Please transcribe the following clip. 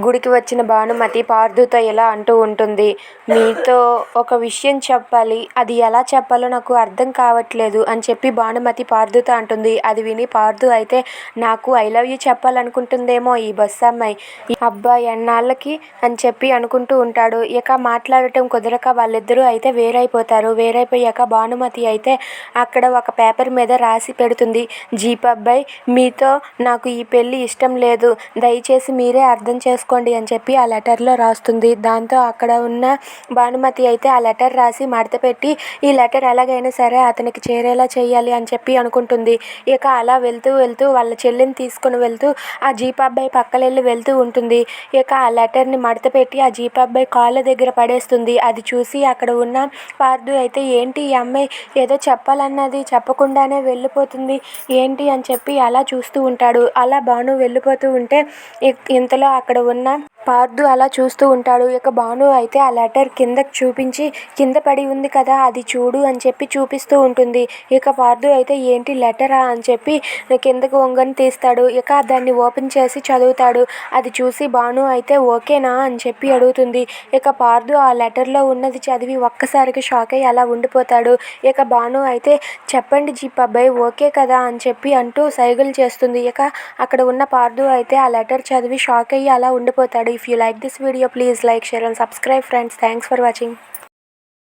గుడికి వచ్చిన భానుమతి పార్థుతో ఇలా అంటూ ఉంటుంది. మీతో ఒక విషయం చెప్పాలి, అది ఎలా చెప్పాలో నాకు అర్థం కావట్లేదు అని చెప్పి భానుమతి పార్థుతో అంటుంది. అది విని పార్థు అయితే నాకు ఐ లవ్ యూ చెప్పాలనుకుంటుందేమో ఈ బస్సు అమ్మాయి, అబ్బా ఎన్నాళ్ళకి అని చెప్పి అనుకుంటూ ఉంటాడు. ఇక మాట్లాడటం కుదరక వాళ్ళిద్దరూ అయితే వేరైపోతారు. వేరైపోయాక భానుమతి అయితే అక్కడ ఒక పేపర్ మీద రాసి పెడుతుంది. జీప్ అబ్బాయి, మీతో నాకు ఈ పెళ్ళి ఇష్టం లేదు, దయచేసి మీరే అర్థం చేసుకోండి అని చెప్పి ఆ లెటర్లో రాస్తుంది. దాంతో అక్కడ ఉన్న భానుమతి అయితే ఆ లెటర్ రాసి మడతపెట్టి ఈ లెటర్ ఎలాగైనా సరే అతనికి చేరేలా చేయాలి అని చెప్పి అనుకుంటుంది. ఇక అలా వెళ్తూ వెళ్తూ వాళ్ళ చెల్లిని తీసుకుని వెళ్తూ ఆ జీప్ అబ్బాయి పక్కలెళ్ళి వెళ్తూ ఉంటుంది. ఇక ఆ లెటర్ని మడతపెట్టి ఆ జీప్ అబ్బాయి కాళ్ళ దగ్గర పడేస్తుంది. అది చూసి అక్కడ ఉన్న పార్థు అయితే ఏంటి ఈ అమ్మాయి ఏదో చెప్పాలన్నది చెప్పకుండానే వెళ్ళిపోతుంది ఏంటి అని చెప్పి అలా చూస్తూ ఉంటాడు. అలా భాను వెళ్ళిపోతూ ఉంటే ఇంతలో అక్కడ ఉన్న పార్థు అలా చూస్తూ ఉంటాడు. ఇక భాను అయితే ఆ లెటర్ కిందకి చూపించి కింద పడి ఉంది కదా అది చూడు అని చెప్పి చూపిస్తూ ఉంటుంది. ఇక పార్థు అయితే ఏంటి లెటరా అని చెప్పి కిందకు వంగని తీస్తాడు. ఇక దాన్ని ఓపెన్ చేసి చదువుతాడు. అది చూసి భాను అయితే ఓకేనా అని చెప్పి అడుగుతుంది. ఇక పార్థు ఆ లెటర్లో ఉన్నది చదివి ఒక్కసారిగా షాక్ అయ్యి అలా ఉండిపోతాడు. ఇక భాను అయితే చెప్పండి జీప్ అబ్బాయి ఓకే కదా అని చెప్పి అంటూ సైగలు చేస్తుంది. ఇక అక్కడ ఉన్న పార్థు అయితే ఆ లెటర్ చదివి షాక్ అయ్యి అలా ఉండిపోతాడు. If you like this video please like, share and subscribe friends. Thanks for watching.